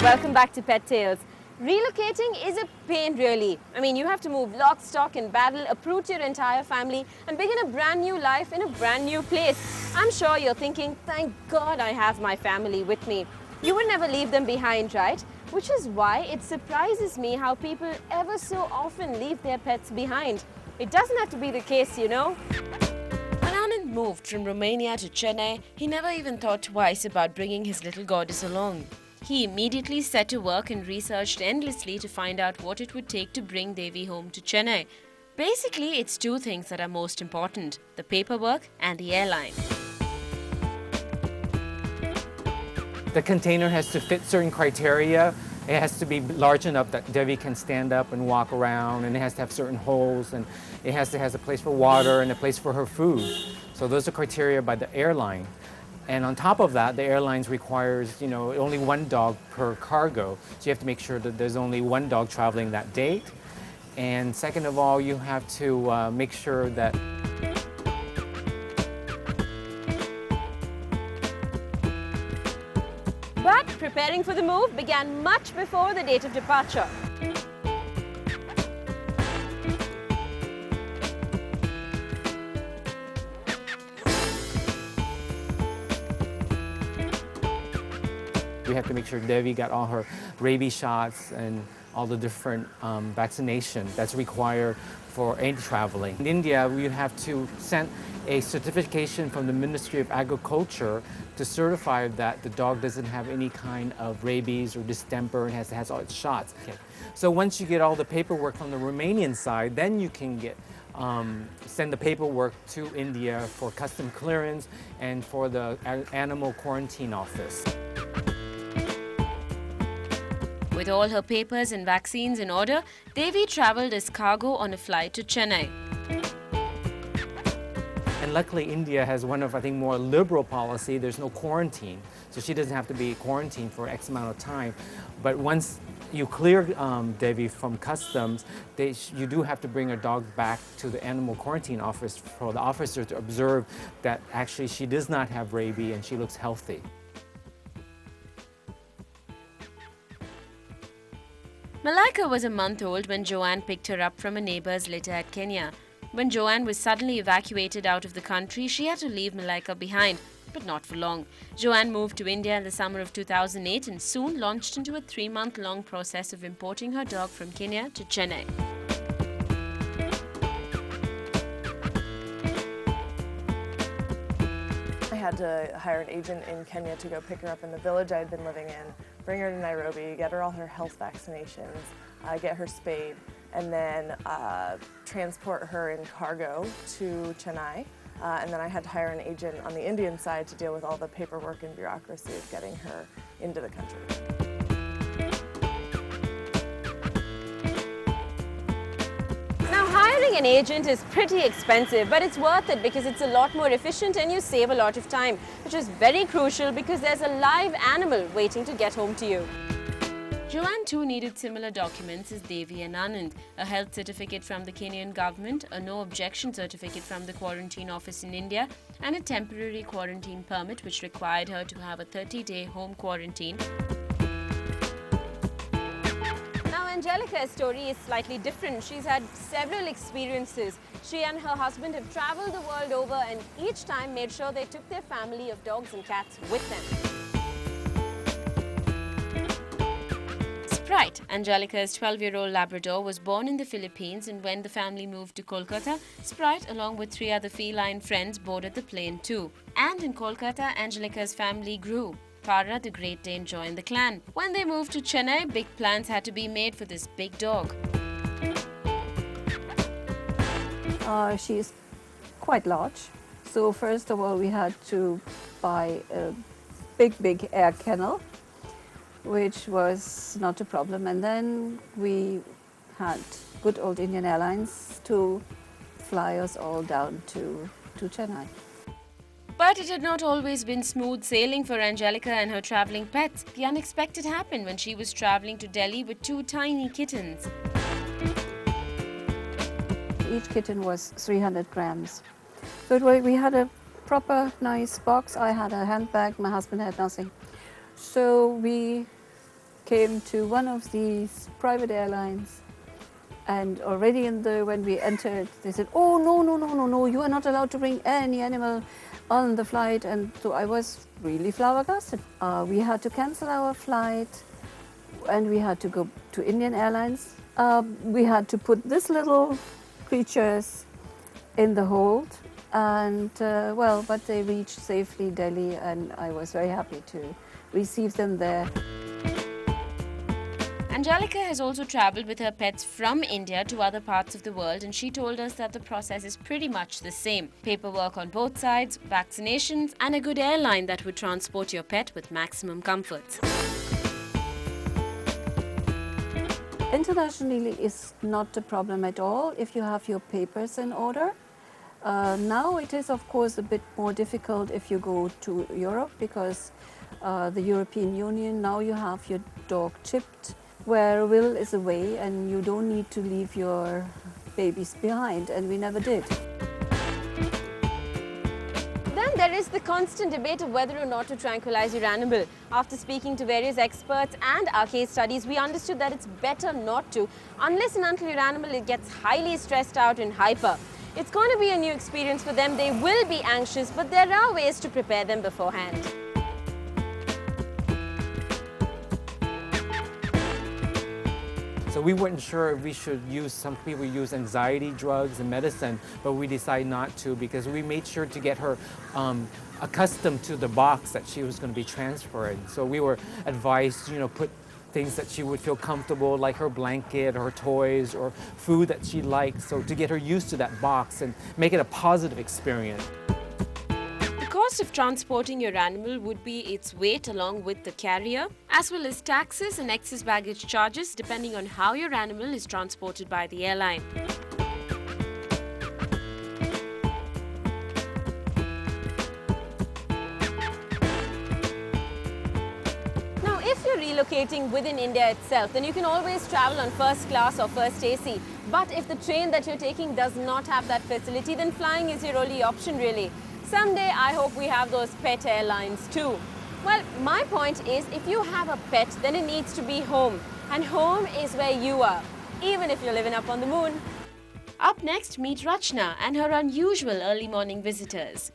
Welcome back to Pet Tales. Relocating is a pain really. I mean, you have to move lock, stock and barrel, uproot your entire family and begin a brand new life in a brand new place. I'm sure you're thinking, thank God I have my family with me. You would never leave them behind, right? Which is why it surprises me how people ever so often leave their pets behind. It doesn't have to be the case, you know. When Anand moved from Romania to Chennai, he never even thought twice about bringing his little goddess along. He immediately set to work and researched endlessly to find out what it would take to bring Devi home to Chennai. Basically, it's two things that are most important: the paperwork and the airline. The container has to fit certain criteria. It has to be large enough that Devi can stand up and walk around, and it has to have certain holes, and it has to have a place for water and a place for her food. So those are criteria by the airline. And on top of that, the airlines requires, only one dog per cargo. So you have to make sure that there's only one dog traveling that date. And second of all, you have to make sure that But preparing for the move began much before the date of departure. we have to make sure Devi got all her rabies shots and all the different vaccination that's required for any traveling. In India, we have to send a certification from the Ministry of Agriculture to certify that the dog doesn't have any kind of rabies or distemper and has all its shots. Okay. So once you get all the paperwork from the Romanian side, then you can get send the paperwork to India for custom clearance and for the animal quarantine office. With all her papers and vaccines in order, Devi travelled as cargo on a flight to Chennai. And luckily, India has one of, I think, more liberal policy. There's no quarantine, so she doesn't have to be quarantined for X amount of time. But once you clear Devi from customs, you do have to bring her dog back to the animal quarantine office for the officer to observe that actually she does not have rabies and she looks healthy. Malaika was a month old when Joanne picked her up from a neighbour's litter at Kenya. When Joanne was suddenly evacuated out of the country, she had to leave Malaika behind, but not for long. Joanne moved to India in the summer of 2008 and soon launched into a 3-month-long process of importing her dog from Kenya to Chennai. I had to hire an agent in Kenya to go pick her up in the village I had been living in, bring her to Nairobi, get her all her health vaccinations, get her spayed, and then transport her in cargo to Chennai. And then I had to hire an agent on the Indian side to deal with all the paperwork and bureaucracy of getting her into the country. Now, hiring an agent is pretty expensive, but it's worth it because it's a lot more efficient and you save a lot of time, which is very crucial because there's a live animal waiting to get home to you. Joanne too needed similar documents as Devi and Anand: a health certificate from the Kenyan government, a no objection certificate from the quarantine office in India, and a temporary quarantine permit which required her to have a 30-day home quarantine. Now, Angelica's story is slightly different. She's had several experiences. She and her husband have traveled the world over and each time made sure they took their family of dogs and cats with them. Sprite, Angelica's 12-year-old Labrador, was born in the Philippines, and when the family moved to Kolkata, Sprite, along with 3 other feline friends, boarded the plane too. And in Kolkata, Angelica's family grew. Para, the Great Dane, joined the clan. When they moved to Chennai, big plans had to be made for this big dog. She is quite large. So first of all, we had to buy a big air kennel, which was not a problem. And then we had good old Indian Airlines to fly us all down to Chennai. But it had not always been smooth sailing for Angelica and her travelling pets. The unexpected happened when she was travelling to Delhi with 2 tiny kittens. Each kitten was 300 grams. So we had a proper nice box. I had a handbag, my husband had nothing. So we came to one of these private airlines, and already when we entered, they said, "Oh, no, you are not allowed to bring any animal on the flight." And so I was really flabbergasted. We had to cancel our flight, and we had to go to Indian Airlines. We had to put these little creatures in the hold, and but they reached safely Delhi, and I was very happy to receive them there. Angelica has also travelled with her pets from India to other parts of the world, and she told us that the process is pretty much the same. Paperwork on both sides, vaccinations, and a good airline that would transport your pet with maximum comforts. Internationally is not a problem at all if you have your papers in order. Now it is of course a bit more difficult if you go to Europe, because the European Union, now you have your dog chipped, where a will is away and you don't need to leave your babies behind, and we never did. Then there is the constant debate of whether or not to tranquilize your animal. After speaking to various experts and our case studies, we understood that it's better not to, unless and until your animal gets highly stressed out and hyper. It's going to be a new experience for them. They will be anxious, but there are ways to prepare them beforehand. So we weren't sure if we should use, some people use anxiety drugs and medicine, but we decided not to, because we made sure to get her accustomed to the box that she was going to be transferred. So we were advised, put things that she would feel comfortable, like her blanket or toys or food that she likes, so to get her used to that box and make it a positive experience. The cost of transporting your animal would be its weight along with the carrier, as well as taxes and excess baggage charges depending on how your animal is transported by the airline. Now, if you're relocating within India itself, then you can always travel on first class or first AC. But if the train that you're taking does not have that facility, then flying is your only option really. Someday, I hope we have those pet airlines too. Well, my point is, if you have a pet, then it needs to be home. And home is where you are, even if you're living up on the moon. Up next, meet Rachna and her unusual early morning visitors.